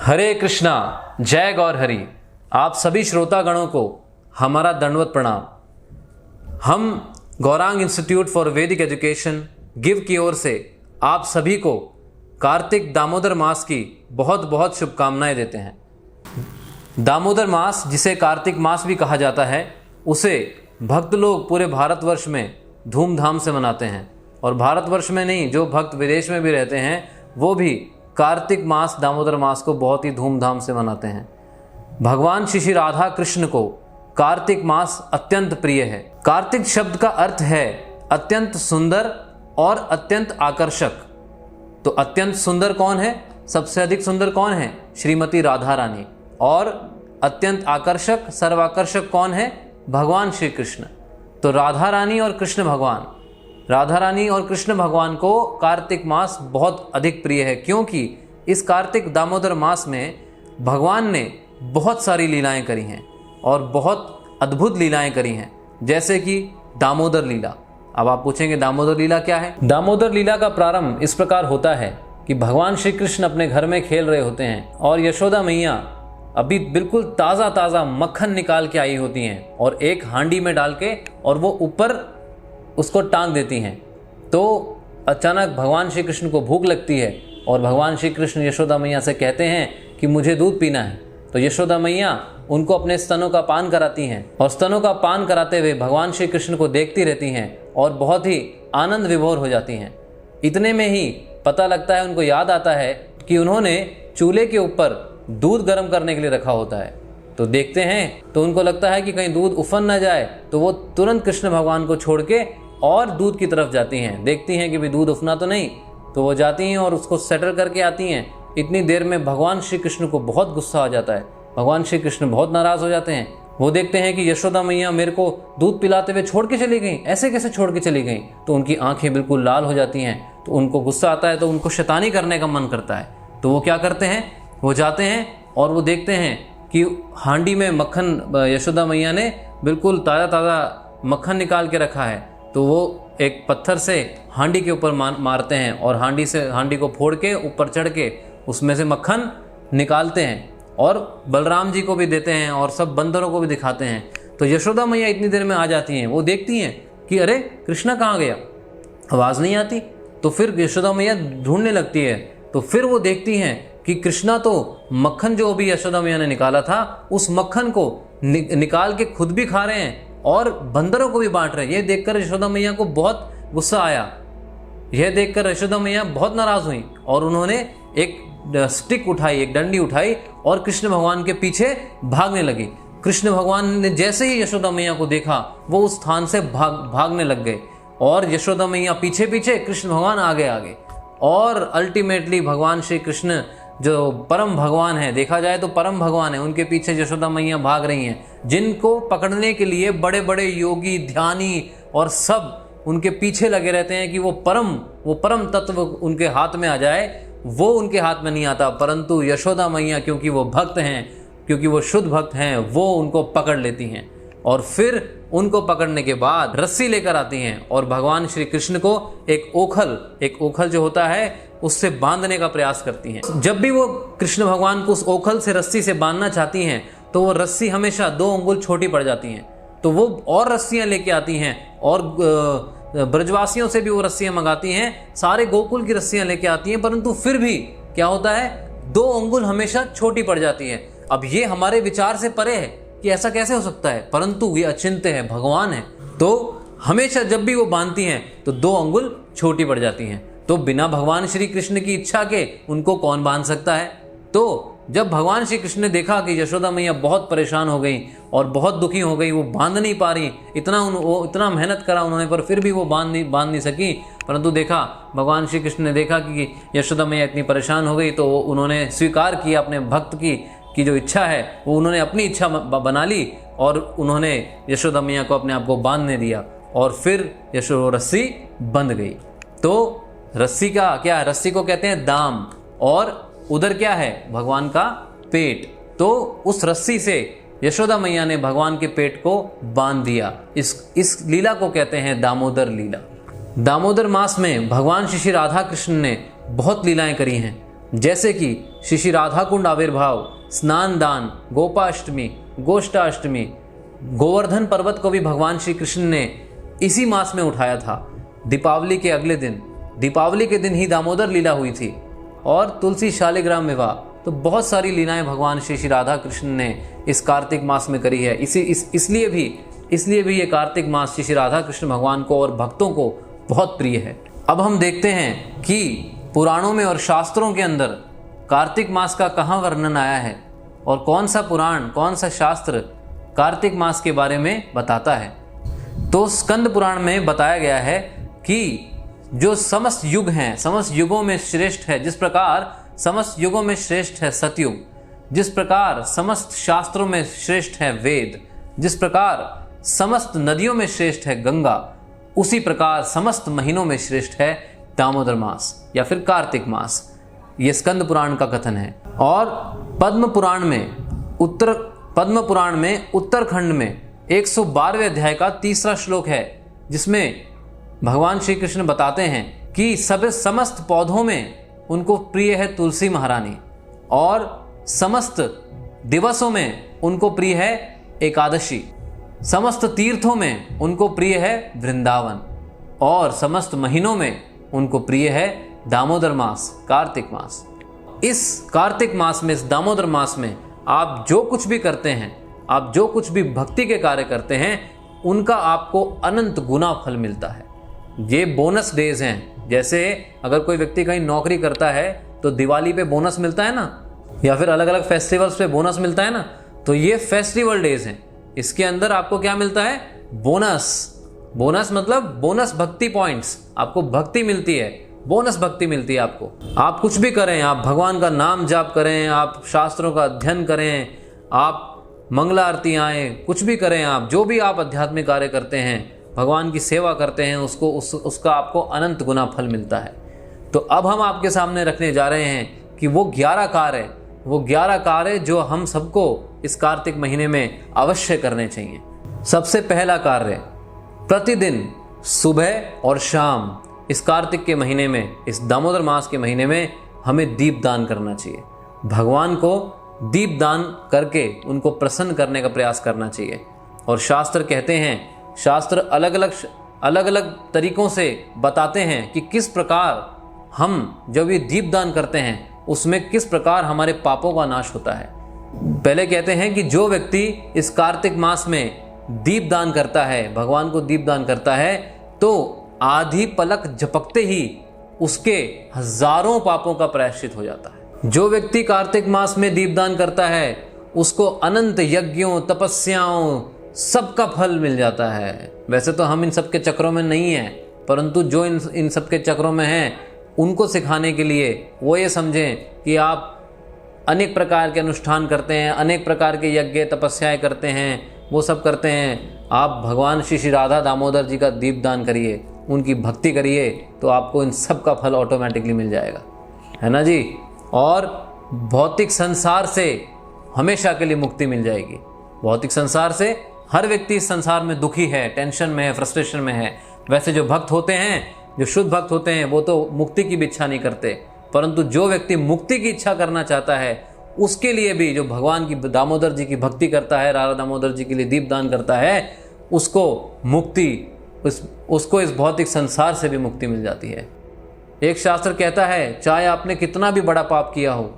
हरे कृष्णा, जय गौर हरि। आप सभी श्रोतागणों को हमारा दंडवत प्रणाम। हम गौरांग इंस्टीट्यूट फॉर वैदिक एजुकेशन गिव की ओर से आप सभी को कार्तिक दामोदर मास की बहुत बहुत शुभकामनाएं देते हैं। दामोदर मास, जिसे कार्तिक मास भी कहा जाता है, उसे भक्त लोग पूरे भारतवर्ष में धूमधाम से मनाते हैं। और भारतवर्ष में नहीं, जो भक्त विदेश में भी रहते हैं वो भी कार्तिक मास, दामोदर मास को बहुत ही धूमधाम से मनाते हैं। भगवान श्री राधा कृष्ण को कार्तिक मास अत्यंत प्रिय है। कार्तिक शब्द का अर्थ है अत्यंत सुंदर और अत्यंत आकर्षक। तो अत्यंत सुंदर कौन है? सबसे अधिक सुंदर कौन है? श्रीमती राधा रानी। और अत्यंत आकर्षक, सर्वाकर्षक कौन है? भगवान श्री कृष्ण। तो राधा रानी और कृष्ण भगवान, राधा रानी और कृष्ण भगवान को कार्तिक मास बहुत अधिक प्रिय है, क्योंकि इस कार्तिक दामोदर मास में भगवान ने बहुत सारी लीलाएं करी हैं और बहुत अद्भुत लीलाएं करी हैं, जैसे कि दामोदर लीला। अब आप पूछेंगे दामोदर लीला क्या है? दामोदर लीला का प्रारंभ इस प्रकार होता है कि भगवान श्री कृष्ण अपने घर में खेल रहे होते हैं और यशोदा मैया अभी बिल्कुल ताज़ा ताज़ा मक्खन निकाल के आई होती हैं और एक हांडी में डाल के और वो ऊपर उसको टांग देती हैं। तो अचानक भगवान श्री कृष्ण को भूख लगती है और भगवान श्री कृष्ण यशोदा मैया से कहते हैं कि मुझे दूध पीना है। तो यशोदा मैया उनको अपने स्तनों का पान कराती हैं और स्तनों का पान कराते हुए भगवान श्री कृष्ण को देखती रहती हैं और बहुत ही आनंद विभोर हो जाती हैं। इतने में ही पता लगता है, उनको याद आता है कि उन्होंने चूल्हे के ऊपर दूध गर्म करने के लिए रखा होता है। तो देखते हैं तो उनको लगता है कि कहीं दूध उफन ना जाए, तो वो तुरंत कृष्ण भगवान को छोड़ के और दूध की तरफ जाती हैं। देखती हैं कि भी दूध उफना तो नहीं, तो वो जाती हैं और उसको सेटल करके आती हैं। इतनी देर में भगवान श्री कृष्ण को बहुत गुस्सा आ जाता है। भगवान श्री कृष्ण बहुत नाराज़ हो जाते हैं। वो देखते हैं कि यशोदा मैया मेरे को दूध पिलाते हुए छोड़ के चली गई, ऐसे कैसे छोड़ के चली गई? तो उनकी आंखें बिल्कुल लाल हो जाती हैं। तो उनको गुस्सा आता है, तो उनको शैतानी करने का मन करता है। तो वो क्या करते हैं, वो जाते हैं और वो देखते हैं कि हांडी में मक्खन यशोदा मैया ने बिल्कुल ताज़ा ताज़ा मक्खन निकाल के रखा है। तो वो एक पत्थर से हांडी के ऊपर मारते हैं और हांडी को फोड़ के ऊपर चढ़ के उसमें से मक्खन निकालते हैं और बलराम जी को भी देते हैं और सब बंदरों को भी दिखाते हैं। तो यशोदा मैया इतनी देर में आ जाती हैं। वो देखती हैं कि अरे कृष्णा कहाँ गया, आवाज़ नहीं आती। तो फिर यशोदा मैया ढूंढने लगती है। तो फिर वो देखती हैं कि कृष्णा तो मक्खन जो भी यशोदा मैया ने निकाला था, उस मक्खन को निकाल के खुद भी खा रहे हैं और बंदरों को भी बांट रहे हैं। ये देखकर यशोदा मैया को बहुत गुस्सा आया। यह देखकर यशोदा मैया बहुत नाराज़ हुई और उन्होंने एक स्टिक उठाई, एक डंडी उठाई और कृष्ण भगवान के पीछे भागने लगी। कृष्ण भगवान ने जैसे ही यशोदा मैया को देखा, वो उस स्थान से भागने लग गए और यशोदा मैया पीछे पीछे, कृष्ण भगवान आगे आगे। और अल्टीमेटली भगवान श्री कृष्ण जो परम भगवान है, देखा जाए तो परम भगवान है, उनके पीछे यशोदा मैया भाग रही हैं, जिनको पकड़ने के लिए बड़े बड़े योगी, ध्यानी और सब उनके पीछे लगे रहते हैं कि वो परम तत्व उनके हाथ में आ जाए। वो उनके हाथ में नहीं आता, परंतु यशोदा मैया क्योंकि वो भक्त हैं, क्योंकि वो शुद्ध भक्त हैं, वो उनको पकड़ लेती हैं और फिर उनको पकड़ने के बाद रस्सी लेकर आती हैं और भगवान श्री कृष्ण को एक ओखल जो होता है उससे बांधने का प्रयास करती हैं। जब भी वो कृष्ण भगवान को उस ओखल से, रस्सी से बांधना चाहती हैं, तो वो रस्सी हमेशा 2 अंगुल छोटी पड़ जाती हैं। तो वो और रस्सियां लेके आती हैं और ब्रजवासियों से भी वो रस्सियां मंगाती हैं, सारे गोकुल की रस्सियां लेके आती हैं, परंतु फिर भी क्या होता है, 2 अंगुल हमेशा छोटी पड़ जाती है। अब ये हमारे विचार से परे है कि ऐसा कैसे हो सकता है, परंतु ये अचिंत्य है, भगवान है। तो हमेशा जब भी वो बांधती हैं तो 2 अंगुल छोटी पड़ जाती हैं। तो बिना भगवान श्री कृष्ण की इच्छा के उनको कौन बांध सकता है? तो जब भगवान श्री कृष्ण ने देखा कि यशोदा मैया बहुत परेशान हो गई और बहुत दुखी हो गई, वो बांध नहीं पा रही, इतना मेहनत करा उन्होंने पर फिर भी वो बांध नहीं सकी, परंतु देखा भगवान श्री कृष्ण ने देखा कि यशोदा मैया इतनी परेशान हो गई, तो उन्होंने स्वीकार किया अपने भक्त की जो इच्छा है, वो उन्होंने अपनी इच्छा बना ली और उन्होंने यशोदा मैया को अपने आप को बांधने दिया और फिर रस्सी बंध गई। तो रस्सी का क्या है? रस्सी को कहते हैं दाम, और उधर क्या है? भगवान का पेट। तो उस रस्सी से यशोदा मैया ने भगवान के पेट को बांध दिया। इस लीला को कहते हैं दामोदर लीला। दामोदर मास में भगवान श्री राधा कृष्ण ने बहुत लीलाएं करी हैं। जैसे कि श्री राधा कुंड आविर्भाव, स्नान दान, गोपाष्टमी, गोष्ठाष्टमी, गोवर्धन पर्वत को भी भगवान श्री कृष्ण ने इसी मास में उठाया था। दीपावली के अगले दिन, दीपावली के दिन ही दामोदर लीला हुई थी और तुलसी शालिग्राम विवाह। तो बहुत सारी लीलाएं भगवान श्री राधा कृष्ण ने इस कार्तिक मास में करी है। इसलिए भी ये कार्तिक मास श्री राधा कृष्ण भगवान को और भक्तों को बहुत प्रिय है। अब हम देखते हैं कि पुराणों में और शास्त्रों के अंदर कार्तिक मास का कहाँ वर्णन आया है और कौन सा पुराण, कौन सा शास्त्र कार्तिक मास के बारे में बताता है। तो स्कंद पुराण में बताया गया है कि जो समस्त युग हैं, समस्त युगों में श्रेष्ठ है, जिस प्रकार समस्त युगों में श्रेष्ठ है सतयुग, जिस प्रकार समस्त शास्त्रों में श्रेष्ठ है वेद, जिस प्रकार समस्त नदियों में श्रेष्ठ है गंगा, उसी प्रकार समस्त महीनों में श्रेष्ठ है दामोदर मास या फिर कार्तिक मास। ये स्कंद पुराण का कथन है। और पद्म पुराण में उत्तरखंड में 112वें अध्याय का 3रा श्लोक है, जिसमें भगवान श्री कृष्ण बताते हैं कि समस्त पौधों में उनको प्रिय है तुलसी महारानी और समस्त दिवसों में उनको प्रिय है एकादशी, समस्त तीर्थों में उनको प्रिय है वृंदावन और समस्त महीनों में उनको प्रिय है दामोदर मास, कार्तिक मास। इस कार्तिक मास में, इस दामोदर मास में आप जो कुछ भी करते हैं, आप जो कुछ भी भक्ति के कार्य करते हैं, उनका आपको अनंत गुना फल मिलता है। ये बोनस डेज हैं। जैसे अगर कोई व्यक्ति कहीं नौकरी करता है तो दिवाली पे बोनस मिलता है ना, या फिर अलग अलग फेस्टिवल्स पे बोनस मिलता है ना, तो ये फेस्टिवल डेज हैं। इसके अंदर आपको क्या मिलता है? बोनस मतलब बोनस भक्ति पॉइंट्स। आपको भक्ति मिलती है, बोनस भक्ति मिलती है आपको। आप कुछ भी करें, आप भगवान का नाम जाप करें, आप शास्त्रों का अध्ययन करें, आप मंगला आरती आए, कुछ भी करें, आप जो भी आप आध्यात्मिक कार्य करते हैं, भगवान की सेवा करते हैं, उसका आपको अनंत गुना फल मिलता है। तो अब हम आपके सामने रखने जा रहे हैं कि वो 11 कार्य जो हम सबको इस कार्तिक महीने में अवश्य करने चाहिए। सबसे पहला कार्य, प्रतिदिन सुबह और शाम इस कार्तिक के महीने में, इस दामोदर मास के महीने में हमें दीप दान करना चाहिए। भगवान को दीप दान करके उनको प्रसन्न करने का प्रयास करना चाहिए। और शास्त्र कहते हैं, शास्त्र अलग अलग तरीकों से बताते हैं कि किस प्रकार हम जब ये दीप दान करते हैं उसमें किस प्रकार हमारे पापों का नाश होता है। पहले कहते हैं कि जो व्यक्ति इस कार्तिक मास में दीप दान करता है, भगवान को दीप दान करता है, तो आधी पलक झपकते ही उसके हजारों पापों का प्रायश्चित हो जाता है। जो व्यक्ति कार्तिक मास में दीपदान करता है उसको अनंत यज्ञों, तपस्याओं सबका फल मिल जाता है। वैसे तो हम इन सब के चक्रों में नहीं हैं, परंतु जो इन सब के चक्रों में हैं उनको सिखाने के लिए वो ये समझें कि आप अनेक प्रकार के अनुष्ठान करते हैं, अनेक प्रकार के यज्ञ तपस्याएं करते हैं, वो सब करते हैं। आप भगवान श्री राधा दामोदर जी का दीपदान करिए, उनकी भक्ति करिए, तो आपको इन सब का फल ऑटोमेटिकली मिल जाएगा, है ना जी। और भौतिक संसार से हमेशा के लिए मुक्ति मिल जाएगी। भौतिक संसार से हर व्यक्ति इस संसार में दुखी है, टेंशन में है, फ्रस्ट्रेशन में है। वैसे जो भक्त होते हैं, जो शुद्ध भक्त होते हैं, वो तो मुक्ति की भी इच्छा नहीं करते, परंतु जो व्यक्ति मुक्ति की इच्छा करना चाहता है उसके लिए भी, जो भगवान की दामोदर जी की भक्ति करता है, राधा दामोदर जी के लिए दीपदान करता है, उसको मुक्ति, उसको इस भौतिक संसार से भी मुक्ति मिल जाती है। एक शास्त्र कहता है, चाहे आपने कितना भी बड़ा पाप किया हो,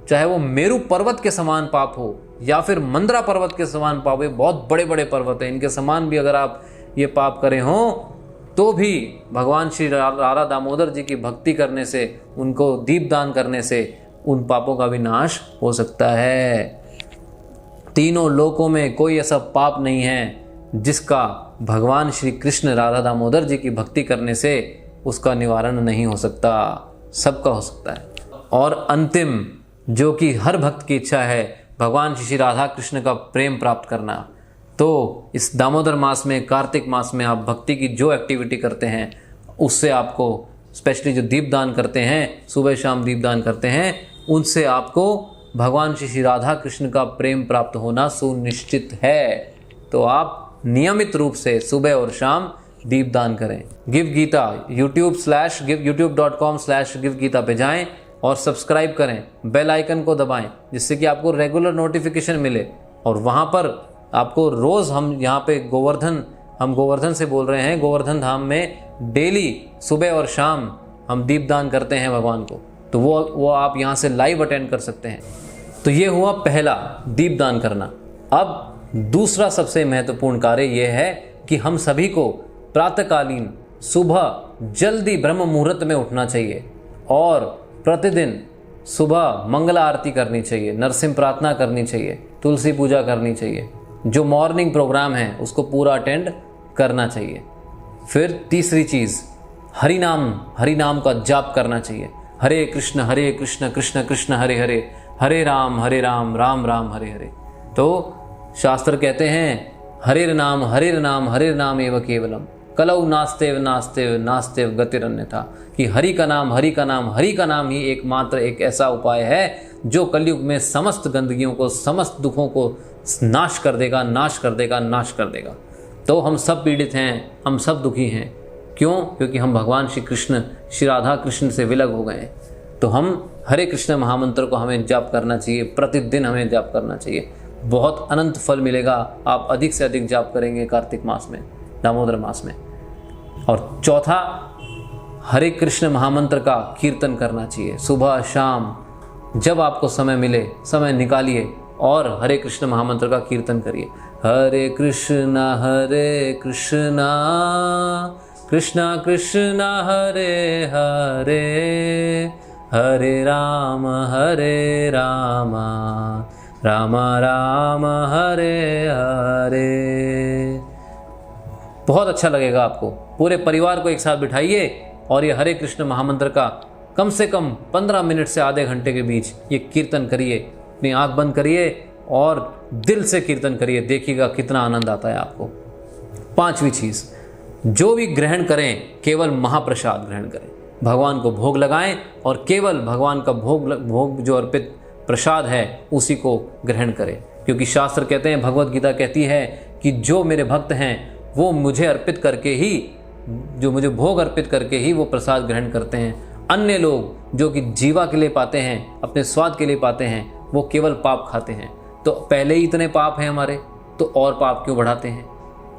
चाहे वो मेरू पर्वत के समान पाप हो या फिर मंदरा पर्वत के समान पाप हो, बहुत बड़े बड़े पर्वत हैं, इनके समान भी अगर आप ये पाप करें हो, तो भी भगवान श्री राधा दामोदर जी की भक्ति करने से, उनको दीपदान करने से उन पापों का भी नाश हो सकता है। तीनों लोकों में कोई ऐसा पाप नहीं है जिसका भगवान श्री कृष्ण राधा दामोदर जी की भक्ति करने से उसका निवारण नहीं हो सकता, सबका हो सकता है। और अंतिम, जो कि हर भक्त की इच्छा है, भगवान श्री राधा कृष्ण का प्रेम प्राप्त करना, तो इस दामोदर मास में, कार्तिक मास में आप भक्ति की जो एक्टिविटी करते हैं उससे आपको, स्पेशली जो दीपदान करते हैं, सुबह शाम दीपदान करते हैं, उनसे आपको भगवान श्री राधा कृष्ण का प्रेम प्राप्त होना सुनिश्चित है। तो आप नियमित रूप से सुबह और शाम दीपदान करें। गिव गीता, youtube.com/गिव गीता पे जाएं और सब्सक्राइब करें, बेल आइकन को दबाएं, जिससे कि आपको रेगुलर नोटिफिकेशन मिले। और वहाँ पर आपको रोज़ हम यहाँ पे गोवर्धन से बोल रहे हैं, गोवर्धन धाम में डेली सुबह और शाम हम दीपदान करते हैं भगवान को, तो वो आप यहाँ से लाइव अटेंड कर सकते हैं। तो ये हुआ पहला, दीपदान करना। अब दूसरा सबसे महत्वपूर्ण कार्य ये है कि हम सभी को प्रातःकालीन सुबह जल्दी ब्रह्म मुहूर्त में उठना चाहिए और प्रतिदिन सुबह मंगला आरती करनी चाहिए, नरसिंह प्रार्थना करनी चाहिए, तुलसी पूजा करनी चाहिए। जो मॉर्निंग प्रोग्राम है उसको पूरा अटेंड करना चाहिए। फिर तीसरी चीज़, हरि नाम का जाप करना चाहिए। हरे कृष्ण कृष्ण कृष्ण हरे हरे, हरे राम राम राम हरे हरे। तो शास्त्र कहते हैं हरे नाम एव केवलम, कलौ नास्तेव गतिरन्यथा, कि हरि का नाम ही एकमात्र एक ऐसा उपाय है जो कलयुग में समस्त गंदगियों को, समस्त दुखों को नाश कर देगा। तो हम सब पीड़ित हैं, हम सब दुखी हैं। क्यों? क्योंकि हम भगवान श्री कृष्ण, श्री राधा कृष्ण से विलग हो गए हैं। तो हम हरे कृष्ण महामंत्र को हमें जाप करना चाहिए, प्रतिदिन हमें जाप करना चाहिए। बहुत अनंत फल मिलेगा, आप अधिक से अधिक जाप करेंगे कार्तिक मास में, दामोदर मास में। और चौथा, हरे कृष्ण महामंत्र का कीर्तन करना चाहिए। सुबह शाम जब आपको समय मिले, समय निकालिए और हरे कृष्ण महामंत्र का कीर्तन करिए। हरे कृष्णा कृष्णा कृष्णा हरे हरे, हरे राम राम राम हरे हरे। बहुत अच्छा लगेगा आपको। पूरे परिवार को एक साथ बिठाइए और ये हरे कृष्ण महामंत्र का कम से कम 15 मिनट से आधे घंटे के बीच ये कीर्तन करिए। अपनी आंख बंद करिए और दिल से कीर्तन करिए, देखिएगा कितना आनंद आता है आपको। पांचवी चीज़, जो भी ग्रहण करें केवल महाप्रसाद ग्रहण करें, भगवान को भोग लगाएं और केवल भगवान का भोग जो अर्पित प्रसाद है उसी को ग्रहण करें। क्योंकि शास्त्र कहते हैं, भगवत गीता कहती है कि जो मेरे भक्त हैं वो मुझे अर्पित करके ही, जो मुझे भोग अर्पित करके ही वो प्रसाद ग्रहण करते हैं। अन्य लोग जो कि जीवा के लिए पाते हैं, अपने स्वाद के लिए पाते हैं, वो केवल पाप खाते हैं। तो पहले ही इतने पाप हैं हमारे, तो और पाप क्यों बढ़ाते हैं?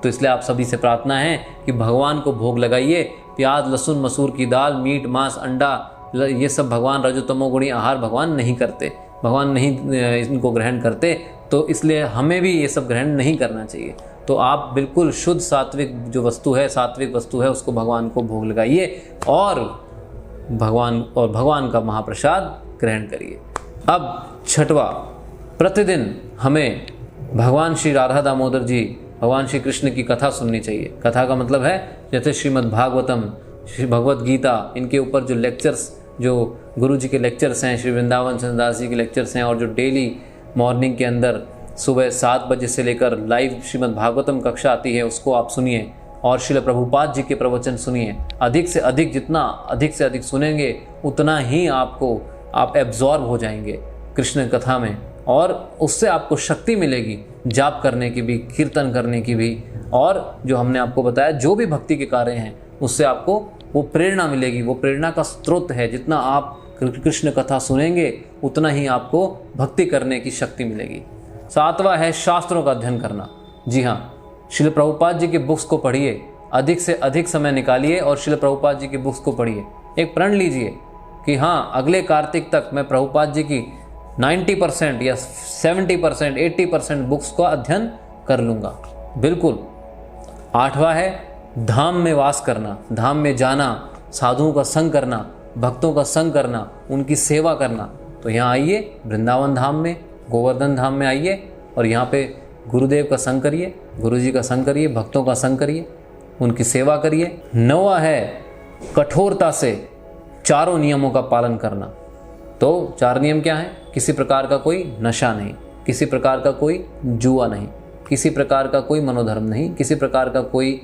तो इसलिए आप सभी से प्रार्थना है कि भगवान को भोग लगाइए। प्याज, लहसुन, मसूर की दाल, मीट, मांस, अंडा, ये सब भगवान रजोतमोगुणी आहार भगवान नहीं करते, भगवान नहीं इनको ग्रहण करते। तो इसलिए हमें भी ये सब ग्रहण नहीं करना चाहिए। तो आप बिल्कुल शुद्ध सात्विक जो वस्तु है, सात्विक वस्तु है, उसको भगवान को भोग लगाइए और भगवान का महाप्रसाद ग्रहण करिए। अब छठवा, प्रतिदिन हमें भगवान श्री राधा दामोदर जी, भगवान श्री कृष्ण की कथा सुननी चाहिए। कथा का मतलब है जैसे श्रीमद् भागवतम, श्री भगवत गीता, इनके ऊपर जो लेक्चर्स, जो गुरु जी के लेक्चर्स हैं, श्री वृंदावन चंद्रदास जी के लेक्चर्स हैं, और जो डेली मॉर्निंग के अंदर सुबह 7 बजे से लेकर लाइव श्रीमद् भागवतम कक्षा आती है, उसको आप सुनिए। और श्रील प्रभुपाद जी के प्रवचन सुनिए। अधिक से अधिक, जितना अधिक से अधिक सुनेंगे उतना ही आप एब्जॉर्ब हो जाएंगे कृष्ण कथा में, और उससे आपको शक्ति मिलेगी जाप करने की भी, कीर्तन करने की भी, और जो हमने आपको बताया जो भी भक्ति के कार्य हैं उससे आपको वो प्रेरणा मिलेगी। वो प्रेरणा का स्रोत है। जितना आप कृष्ण कथा सुनेंगे उतना ही आपको भक्ति करने की शक्ति मिलेगी। सातवां है शास्त्रों का अध्ययन करना। जी हाँ, श्रील प्रभुपाद जी की बुक्स को पढ़िए, अधिक से अधिक समय निकालिए और श्रील प्रभुपाद जी की बुक्स को पढ़िए। एक प्रण लीजिए कि हाँ, अगले कार्तिक तक मैं प्रभुपाद जी की 90% या 70%, 80% बुक्स का अध्ययन कर लूँगा। बिल्कुल। आठवां है धाम में वास करना, धाम में जाना, साधुओं का संग करना, भक्तों का संग करना, उनकी सेवा करना। तो यहाँ आइए, वृंदावन धाम में, गोवर्धन धाम में आइए और यहाँ पे गुरुदेव का संग करिए, गुरु जी का संग करिए, भक्तों का संग करिए, उनकी सेवा करिए। 9वां है कठोरता से चारों नियमों का पालन करना। तो 4 नियम क्या हैं? किसी प्रकार का कोई नशा नहीं, किसी प्रकार का कोई जुआ नहीं, किसी प्रकार का कोई मनोधर्म नहीं, किसी प्रकार का कोई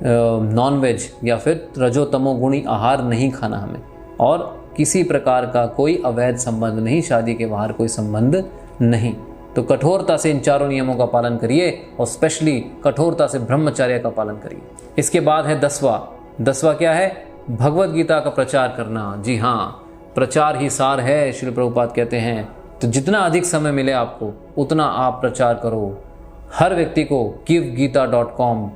नॉनवेज या फिर रजोतमो गुणी आहार नहीं खाना हमें, और किसी प्रकार का कोई अवैध संबंध नहीं, शादी के बाहर कोई संबंध नहीं। तो कठोरता से इन 4 नियमों का पालन करिए और स्पेशली कठोरता से ब्रह्मचर्य का पालन करिए। इसके बाद है 10वां क्या है? भगवत गीता का प्रचार करना। जी हाँ, प्रचार ही सार है, श्री प्रभुपाद कहते हैं। तो जितना अधिक समय मिले आपको उतना आप प्रचार करो। हर व्यक्ति को givegita.com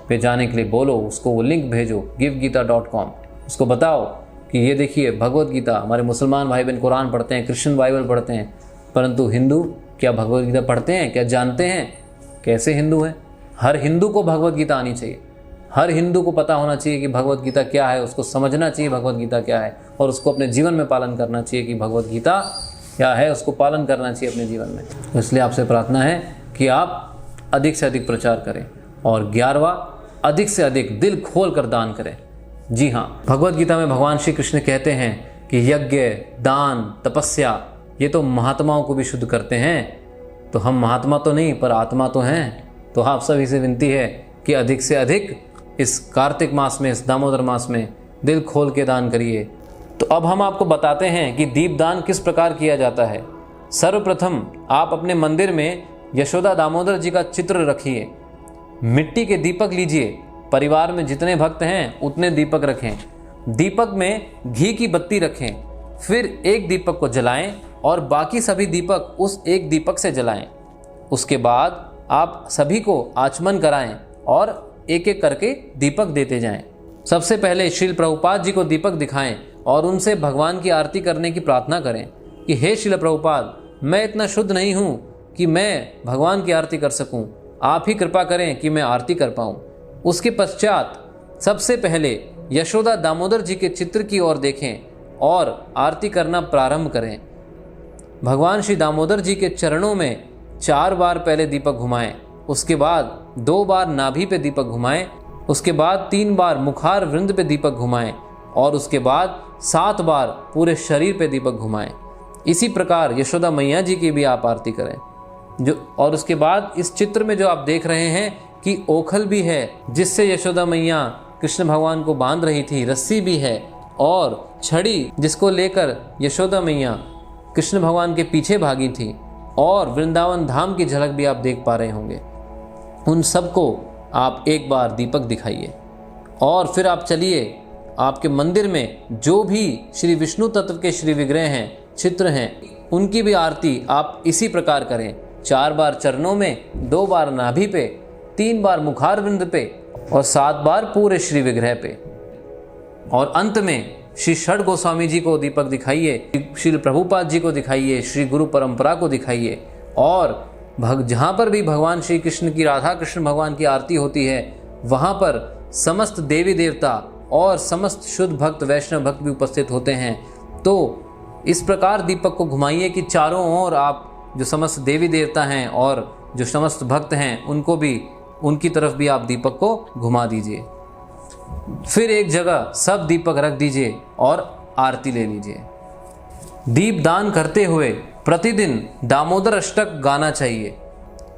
पे जाने के लिए बोलो, उसको वो लिंक भेजो givegita.com। उसको बताओ कि ये देखिए भगवत गीता, हमारे मुसलमान भाई बहन कुरान पढ़ते हैं, क्रिश्चियन बाइबल पढ़ते हैं, परंतु हिंदू क्या भगवत गीता पढ़ते हैं, क्या जानते हैं? कैसे हिंदू हैं? हर हिंदू को भगवत गीता आनी चाहिए। हर हिंदू को पता होना चाहिए कि भगवत गीता क्या है, उसको समझना चाहिए भगवत गीता क्या है, और उसको अपने जीवन में पालन करना चाहिए कि भगवत गीता क्या है, उसको पालन करना चाहिए अपने जीवन में। तो इसलिए आपसे प्रार्थना है कि आप अधिक से अधिक प्रचार करें, और 11वां, अधिक से अधिक दिल खोल कर दान करें। जी हाँ, भगवत गीता में भगवान श्री कृष्ण कहते हैं कि यज्ञ, दान, तपस्या ये तो महात्माओं को भी शुद्ध करते हैं। तो हम महात्मा तो नहीं पर आत्मा तो हैं। तो आप सभी से विनती है कि अधिक से अधिक इस कार्तिक मास में, इस दामोदर मास में दिल खोल के दान करिए। तो अब हम आपको बताते हैं कि दीपदान किस प्रकार किया जाता है। सर्वप्रथम आप अपने मंदिर में यशोदा दामोदर जी का चित्र रखिए। मिट्टी के दीपक लीजिए। परिवार में जितने भक्त हैं उतने दीपक रखें। दीपक में घी की बत्ती रखें। फिर एक दीपक को जलाएं और बाकी सभी दीपक उस एक दीपक से जलाएं। उसके बाद आप सभी को आचमन कराएं और एक एक करके दीपक देते जाएं। सबसे पहले श्रील प्रभुपाद जी को दीपक दिखाएं और उनसे भगवान की आरती करने की प्रार्थना करें कि हे श्रील प्रभुपाद, मैं इतना शुद्ध नहीं हूँ कि मैं भगवान की आरती कर सकूँ, आप ही कृपा करें कि मैं आरती कर पाऊँ। उसके पश्चात सबसे पहले यशोदा दामोदर जी के चित्र की ओर देखें और आरती करना प्रारंभ करें। भगवान श्री दामोदर जी के चरणों में 4 बार पहले दीपक घुमाएं, उसके बाद 2 बार नाभि पे दीपक घुमाएं, उसके बाद 3 बार मुखार वृंद पे दीपक घुमाएं और उसके बाद 7 बार पूरे शरीर पे दीपक घुमाएं। इसी प्रकार यशोदा मैया जी की भी आप आरती करें। और उसके बाद इस चित्र में जो आप देख रहे हैं कि ओखल भी है जिससे यशोदा मैया कृष्ण भगवान को बांध रही थी, रस्सी भी है और छड़ी जिसको लेकर यशोदा मैया कृष्ण भगवान के पीछे भागी थी, और वृंदावन धाम की झलक भी आप देख पा रहे होंगे। उन सबको आप एक बार दीपक दिखाइए और फिर आप चलिए आपके मंदिर में जो भी श्री विष्णु तत्व के श्री विग्रह हैं, चित्र हैं, उनकी भी आरती आप इसी प्रकार करें। 4 बार चरणों में, 2 बार नाभि पे, 3 बार मुखार वृंद पे और 7 बार पूरे श्री विग्रह पे। और अंत में श्री षड गोस्वामी जी को दीपक दिखाइए, श्री प्रभुपाद जी को दिखाइए, श्री गुरु परंपरा को दिखाइए। और जहाँ पर भी भगवान श्री कृष्ण की, राधा कृष्ण भगवान की आरती होती है, वहाँ पर समस्त देवी देवता और समस्त शुद्ध भक्त, वैष्णव भक्त भी उपस्थित होते हैं। तो इस प्रकार दीपक को घुमाइए कि चारों ओर आप जो समस्त देवी देवता हैं और जो समस्त भक्त हैं उनको भी, उनकी तरफ भी आप दीपक को घुमा दीजिए। फिर एक जगह सब दीपक रख दीजिए और आरती ले लीजिए। दीप दान करते हुए प्रतिदिन दामोदर अष्टक गाना चाहिए।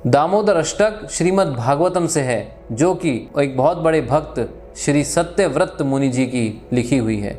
दामोदर अष्टक श्रीमद् भागवतम से है, जो कि एक बहुत बड़े भक्त श्री सत्यव्रत मुनि जी की लिखी हुई है।